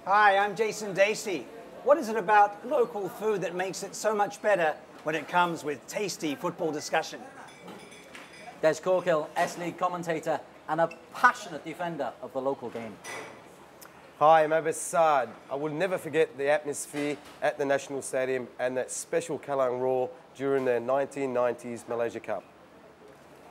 Hi, I'm Jason Dasey. What is it about local food that makes it so much better when it comes with tasty football discussion? Dez Corkhill, S-League commentator and a passionate defender of the local game. Hi, I'm Abbas Saad. I will never forget the atmosphere at the National Stadium and that special Kallang roar during the 1990s Malaysia Cup.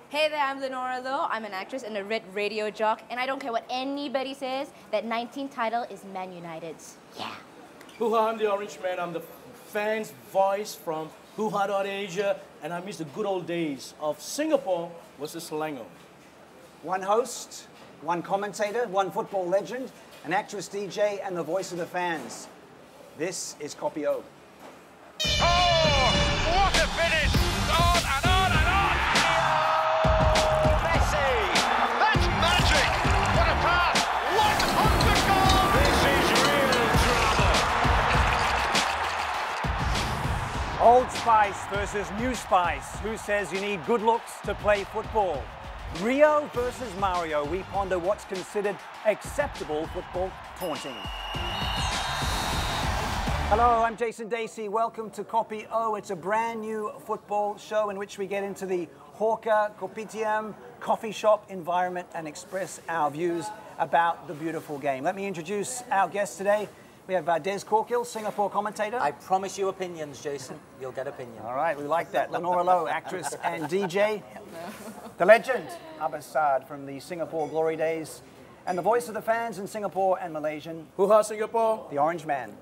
Hey there, I'm Linora Low. I'm an actress and a red radio jock, and I don't care what anybody says, that 19th title is Man United's. Yeah. Hoo-ha, I'm the Orangeman. I'm the fans' voice from Hoo-ha.Asia, and I miss the good old days of Singapore versus Selangor. One host, one commentator, one football legend, an actress DJ, and the voice of the fans. This is Kopi-O. Oh, what a finish! On and on and on! Messi! That's magic! What a pass! 100 goals! This is real drama. Old Spice versus New Spice. Who says you need good looks to play football? Rio versus Mario. We ponder what's considered acceptable football taunting. Hello, I'm Jason Dasey. Welcome to Kopi-O. It's a brand new football show in which we get into the hawker, kopitiam, coffee shop environment and express our views about the beautiful game. Let me introduce our guest today. We have Dez Corkhill, Singapore commentator. I promise you opinions, Jason. You'll get opinions. All right, we like that. Linora Low, actress and DJ. The legend, Abbas Saad from the Singapore glory days. And the voice of the fans in Singapore and Malaysian. Hoo-ha, Singapore. The Orangeman.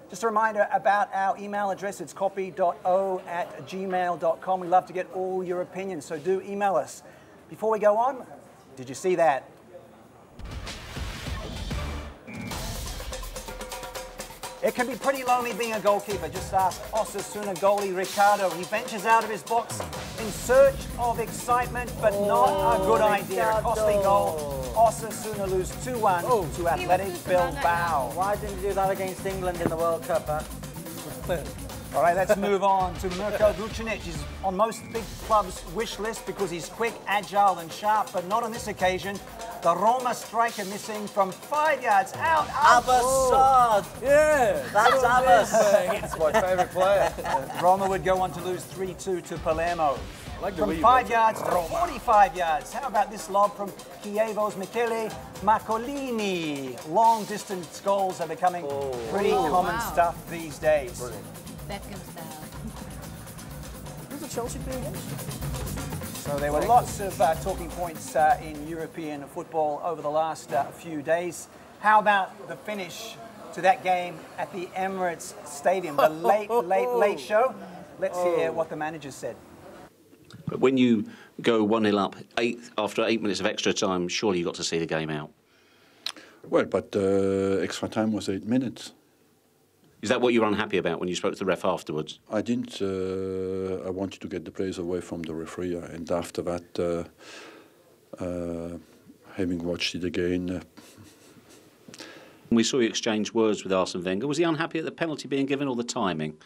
Just a reminder about our email address. It's kopi.o@gmail.com. We love to get all your opinions, so do email us. Before we go on, did you see that? It can be pretty lonely being a goalkeeper. Just ask Osasuna goalie Ricardo. He ventures out of his box in search of excitement, but not a good idea. A costly goal. Osasuna lose 2-1 to Athletic Bilbao. Why didn't you do that against England in the World Cup, huh? All right, let's move on to Mirko Vucinic. He's on most big clubs' wish list because he's quick, agile and sharp, but not on this occasion. The Roma striker missing from 5 yards out. Abbas Saad. Yeah. That's Abbas. It's my favourite player. Roma would go on to lose 3-2 to Palermo. Like the From way you 5 mentioned yards to 45 yards. How about this lob from Chievo's Michele Macolini? Long distance goals are becoming pretty common stuff these days. Brilliant. Beckham style. Who's the Chelsea player against? So there were lots of talking points in European football over the last few days. How about the finish to that game at the Emirates Stadium? The late show. Let's hear what the manager said. But when you go 1-0 up after 8 minutes of extra time, surely you got to see the game out. Well, but extra time was 8 minutes. Is that what you were unhappy about when you spoke to the ref afterwards? I didn't. I wanted to get the players away from the referee, and after that, having watched it again. We saw you exchange words with Arsene Wenger. Was he unhappy at the penalty being given or the timing?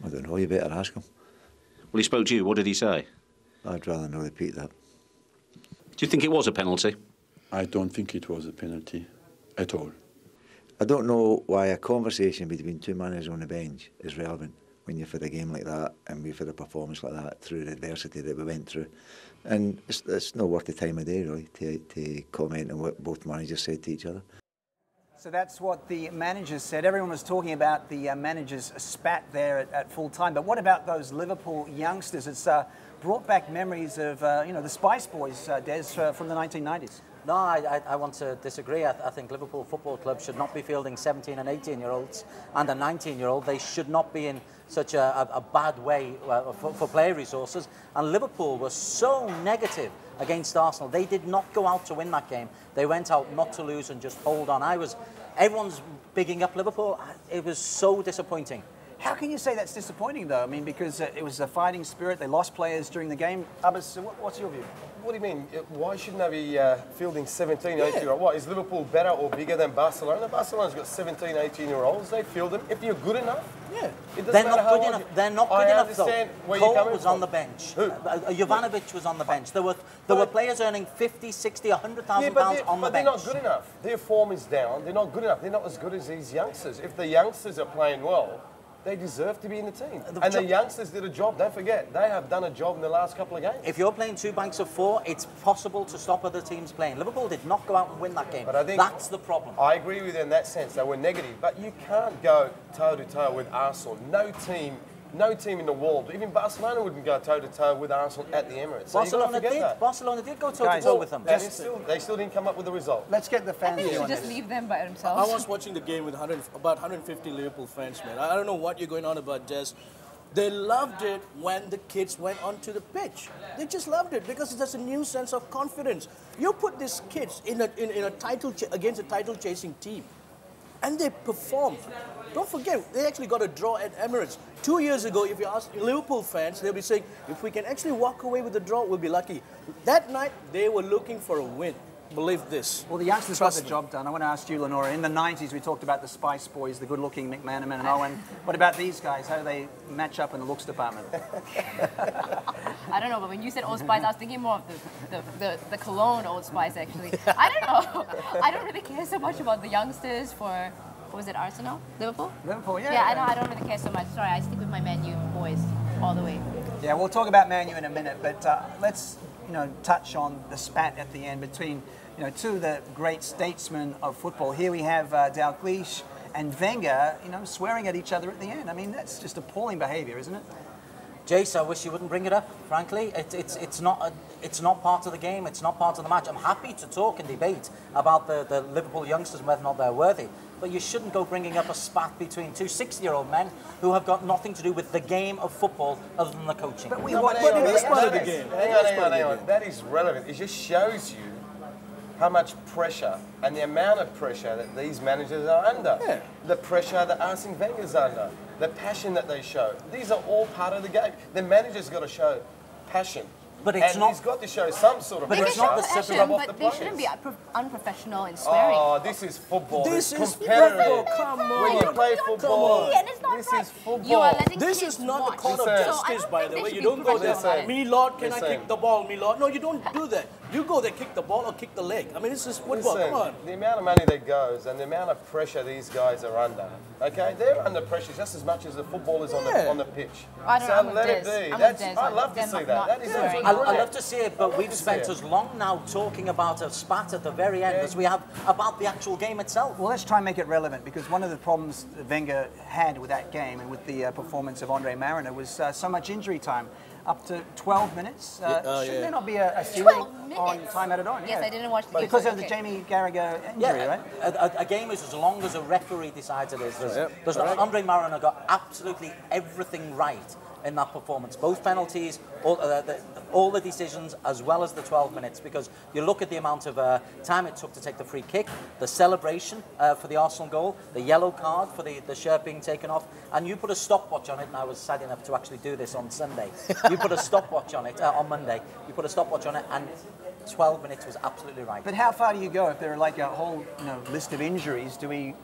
I don't know, you better ask him. Well, he spoke to you. What did he say? I'd rather not repeat that. Do you think it was a penalty? I don't think it was a penalty at all. I don't know why a conversation between two managers on the bench is relevant when you've had a game like that and we've had a performance like that through the adversity that we went through. And it's not worth the time of day, really, to comment on what both managers said to each other. So that's what the managers said. Everyone was talking about the managers spat there at full time. But what about those Liverpool youngsters? It's brought back memories of the Spice Boys, Des, from the 1990s. No, I want to disagree. I think Liverpool Football Club should not be fielding 17 and 18-year-olds and a 19-year-old. They should not be in such a bad way for player resources. And Liverpool was so negative against Arsenal. They did not go out to win that game. They went out not to lose and just hold on. Everyone's bigging up Liverpool. It was so disappointing. How can you say that's disappointing, though? I mean, because it was a fighting spirit. They lost players during the game. Abbas, what's your view? What do you mean? Why shouldn't they be fielding 17, 18-year-olds? What, is Liverpool better or bigger than Barcelona? Barcelona's got 17, 18-year-olds. They field them. If you're good enough, They're not good enough. They're not good enough, though. Cole was on the bench. Who? Jovanovic was on the bench. There were players earning 50, 60, 100,000 pounds on the bench. But they're not good enough. Their form is down. They're not good enough. They're not as good as these youngsters. If the youngsters are playing well, they deserve to be in the team. And the youngsters did a job. Don't forget, they have done a job in the last couple of games. If you're playing 2 banks of 4, it's possible to stop other teams playing. Liverpool did not go out and win that game. But I think that's the problem. I agree with you in that sense. They were negative. But you can't go toe-to-toe with Arsenal. No team in the world, even Barcelona wouldn't go toe-to-toe with Arsenal at the Emirates. So Barcelona did go toe-to-toe with them. They still didn't come up with the result. Let's get the fans. I think you should just leave them by themselves. I was watching the game with about 150 Liverpool fans, man. I don't know what you're going on about, Dez. They loved it when the kids went onto the pitch. They just loved it because there's a new sense of confidence. You put these kids in a against a title-chasing team, and they performed. Don't forget, they actually got a draw at Emirates. 2 years ago, if you ask Liverpool fans, they'll be saying, if we can actually walk away with the draw, we'll be lucky. That night, they were looking for a win. Believe this. Well, the youngsters got the job done. I want to ask you, Linora, in the 90s, we talked about the Spice Boys, the good-looking McManaman and Owen. What about these guys? How do they match up in the looks department? I don't know, but when you said Old Spice, I was thinking more of the cologne Old Spice, actually. I don't know. I don't really care so much about the youngsters for, what was it, Arsenal? Liverpool? Liverpool, yeah. Yeah, I don't really care so much. Sorry, I stick with my Man U boys all the way. Yeah, we'll talk about Man U in a minute, but let's touch on the spat at the end between two of the great statesmen of football. Here we have Dalglish and Wenger, swearing at each other at the end. I mean, that's just appalling behaviour, isn't it? Jace, I wish you wouldn't bring it up, frankly. It's not part of the game, it's not part of the match. I'm happy to talk and debate about the Liverpool youngsters and whether or not they're worthy, but you shouldn't go bringing up a spat between 2 60-year-old men who have got nothing to do with the game of football other than the coaching. But it is part of the game. Hang on. That is relevant. It just shows you how much pressure and the amount of pressure that these managers are under. Yeah. The pressure that Arsene Wenger's under. The passion that they show. These are all part of the game. The manager's got to show passion. But it's and not. He's got to show some sort of pressure. But it's not the passion, but they shouldn't be unprofessional in swearing. Oh, this is football. This is competitive. football. Come on. When you play football, this is football. You are letting this is not the court of justice, by the way. You don't go there. Me, Lord, can I kick the ball? Me, Lord. No, you don't do that. You go there, kick the ball or kick the leg. I mean, this is football. Come on. The amount of money that goes and the amount of pressure these guys are under, okay? They're under pressure just as much as the footballers on the pitch. I don't know, let it be. I love to see that. That is I love to see it, but we've spent as long now talking about a spat at the very end as we have about the actual game itself. Well, let's try and make it relevant, because one of the problems that Wenger had with that game and with the performance of Andre Mariner was so much injury time. Up to 12 minutes. Shouldn't there not be a ceiling on time added on? Yes, I didn't watch the game. Because of the Jamie Carragher injury, right? A game is as long as a referee decides it is. Andre Mariner got absolutely everything right in that performance. Both penalties, all the decisions, as well as the 12 minutes, because you look at the amount of time it took to take the free kick, the celebration for the Arsenal goal, the yellow card for the shirt being taken off, and you put a stopwatch on it, and I was sad enough to actually do this on Sunday. You put a stopwatch on it, on Monday, you put a stopwatch on it, and 12 minutes was absolutely right. But how far do you go if there are like a whole list of injuries? Do we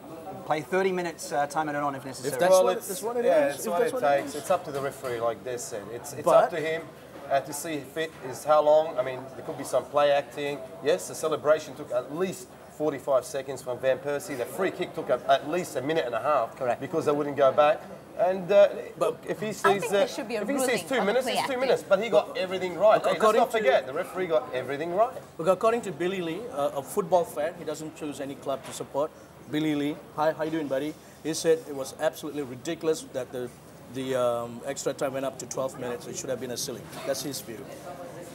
play 30 minutes time added on if necessary? If that's what it is. It's what it takes. It's up to the referee, like Des said. It's up to him to see fit is how long. I mean, there could be some play acting. Yes, the celebration took at least 45 seconds from Van Persie. The free kick took at least a minute and a half. Correct. Because they wouldn't go back. And but if he sees 2 minutes, it's 2 minutes. But he got everything right. Hey, let's not forget, the referee got everything right. Look, according to Billy Lee, a football fan, he doesn't choose any club to support. Billy Lee, hi, how you doing, buddy? He said it was absolutely ridiculous that the extra time went up to 12 minutes. It should have been a ceiling. That's his view.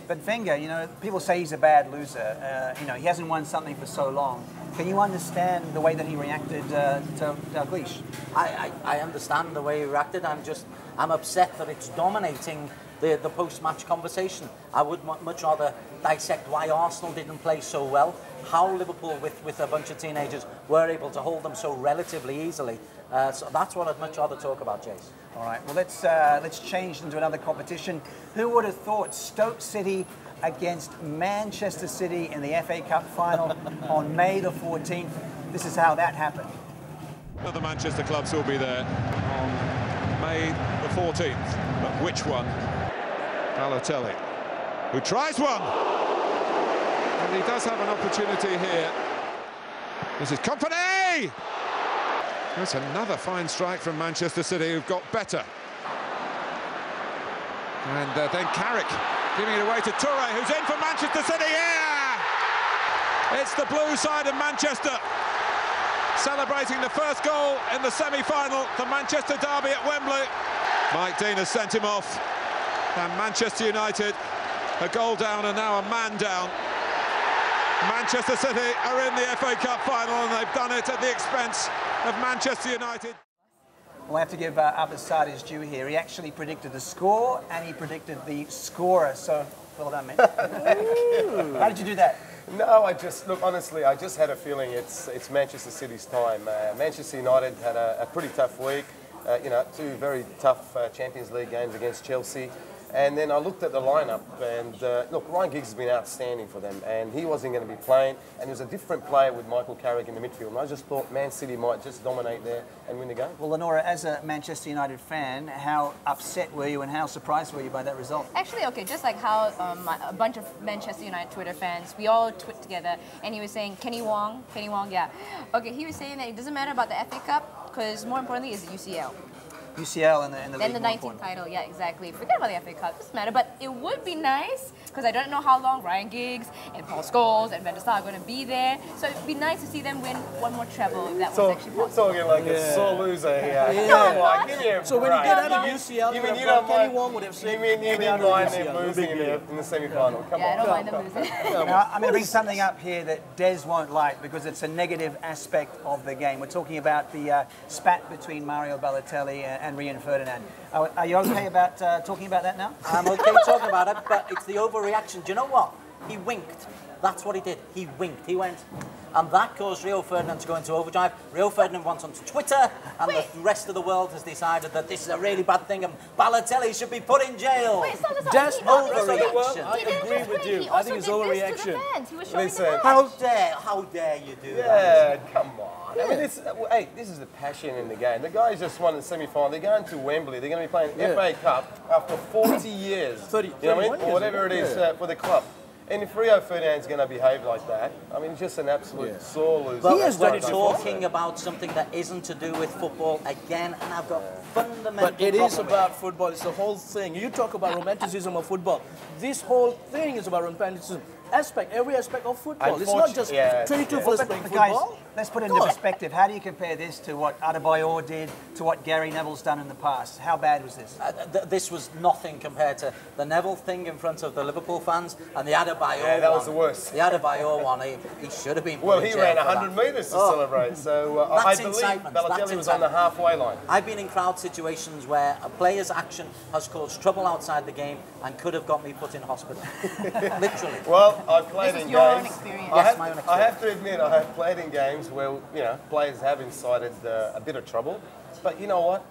But Wenger, people say he's a bad loser. He hasn't won something for so long. Can you understand the way that he reacted to Dalglish? I understand the way he reacted. I'm upset that it's dominating the post-match conversation. I would much rather dissect why Arsenal didn't play so well, how Liverpool with a bunch of teenagers were able to hold them so relatively easily. So that's what I'd much rather talk about, Jace. All right, well, let's change into another competition. Who would have thought Stoke City against Manchester City in the FA Cup final on May the 14th? This is how that happened. Other Manchester clubs will be there on May the 14th. But which one? Balotelli, who tries one. And he does have an opportunity here. This is Company! That's another fine strike from Manchester City, who've got better. And then Carrick giving it away to Toure, who's in for Manchester City. Yeah! It's the blue side of Manchester celebrating the first goal in the semi-final, the Manchester derby at Wembley. Mike Dean has sent him off, and Manchester United a goal down and now a man down. Manchester City are in the FA Cup final, and they've done it at the expense of Manchester United. Well, I have to give Abbas Saad his due here. He actually predicted the score and he predicted the scorer, so well done, man. How did you do that? No, look, honestly, I just had a feeling it's Manchester City's time. Manchester United had a pretty tough week, two very tough Champions League games against Chelsea. And then I looked at the lineup, and look, Ryan Giggs has been outstanding for them, and he wasn't going to be playing, and there was a different player with Michael Carrick in the midfield, and I just thought Man City might just dominate there and win the game. Well, Linora, as a Manchester United fan, how upset were you and how surprised were you by that result? Actually, okay, just like how a bunch of Manchester United Twitter fans, we all tweet together, and he was saying, Kenny Wong, yeah. Okay, he was saying that it doesn't matter about the FA Cup, because more importantly is the UCL. UCL and the then the 19th title, yeah, exactly. Forget about the FA Cup, doesn't matter. But it would be nice, because I don't know how long Ryan Giggs and Paul Scholes and Van der Sar are going to be there. So it'd be nice to see them win one more treble if that was actually possible. You're talking like a sore loser here. No, give me a So when you get out of UCL, you mean you don't Kenny mind? Wong would have said, You mean you didn't mind them losing in the semi-final? Come on. I don't mind them losing. Now, I'm going to bring something up here that Dez won't like because it's a negative aspect of the game. We're talking about the spat between Mario Balotelli and Rio Ferdinand. Are you okay about talking about that now? I'm okay talking about it, but it's the overreaction. Do you know what? He winked. That's what he did. He winked. He went. And that caused Rio Ferdinand to go into overdrive. Rio Ferdinand went onto Twitter, and the rest of the world has decided that this is a really bad thing, and Balotelli should be put in jail. Wait, That's overreaction. I agree with you. I think it's overreaction. Listen, How dare you do that? Yeah, come on. I mean, this is the passion in the game. The guys just won the semi-final. They're going to Wembley. They're going to be playing FA Cup after 40 years. 30, you know what I mean? Or whatever it is for the club. And if Rio Ferdinand's going to behave like that, I mean, just an absolute sore loser. But we're talking about something that isn't to do with football again, and I've got fundamental But it is problem about football. It's the whole thing. You talk about romanticism of football. This whole thing is about romanticism. Every aspect of football. It's not just 22 fellas playing football. Guys, let's put it into perspective. How do you compare this to what Adebayor did, to what Gary Neville's done in the past? How bad was this? This was nothing compared to the Neville thing in front of the Liverpool fans and the Adebayor one. Yeah, that was the worst. The Adebayor one, he should have been. Well, he ran 100 metres to celebrate, so I believe Balotelli was on the halfway line. I've been in crowd situations where a player's action has caused trouble outside the game and could have got me put in hospital. Literally. Well, I've played in your own games. experience. I have to admit, I have played in games where players have incited a bit of trouble. But you know what?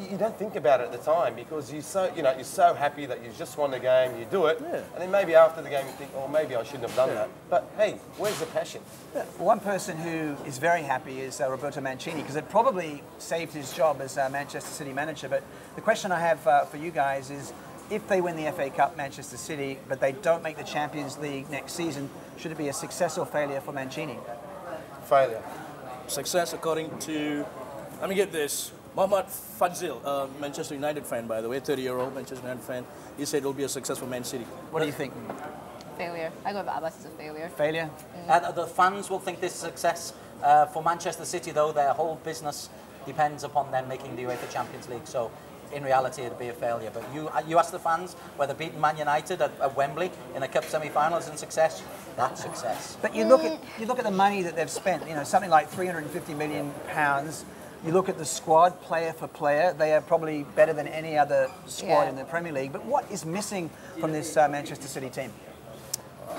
You don't think about it at the time because you're so happy that you just won the game. You do it, and then maybe after the game you think, oh, maybe I shouldn't have done that. But hey, where's the passion? Yeah. One person who is very happy is Roberto Mancini because it probably saved his job as Manchester City manager. But the question I have for you guys is, if they win the FA Cup, Manchester City, but they don't make the Champions League next season, should it be a success or failure for Mancini? Failure. Success according to, let me get this, Mohamed Fadzil, Manchester United fan, by the way, 30-year-old Manchester United fan. He said it'll be a success for Man City. What do you think? Failure. I go with Abbas as a failure. Failure? The fans will think this is a success. For Manchester City, though, their whole business depends upon them making the UEFA Champions League. So in reality it'd be a failure. But you ask the fans whether beating Man United at Wembley in a cup semi-final is a success. That's success. But you look at the money that they've spent. You know, something like £350 million. You look at the squad, player for player. They are probably better than any other squad in the Premier League. But what is missing from this Manchester City team?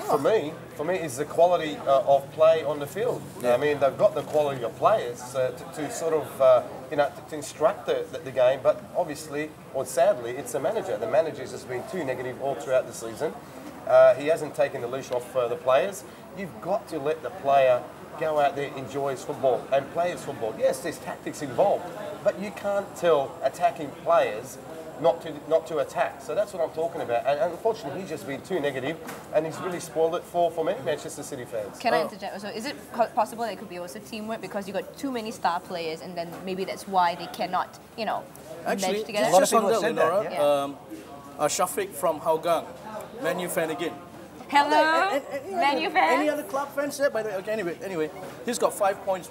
For me, is the quality of play on the field. I mean, they've got the quality of players to sort of, to instruct the game, but obviously, or sadly, it's the manager. The manager's just been too negative all throughout the season. He hasn't taken the leash off the players. You've got to let the player go out there, enjoy his football, and play his football. Yes, there's tactics involved, but you can't tell attacking players not to attack. So that's what I'm talking about. And unfortunately, he's just been too negative, and he's really spoiled it for many Manchester City fans. Can I interject? So is it possible that it could be also teamwork because you got too many star players, and then maybe that's why they cannot, actually, mesh together? just on that, Linora, Shafiq from Hougang, Man U fan again. Hello, Man U fans. Any other club fans there? By the way, okay, anyway, he's got 5 points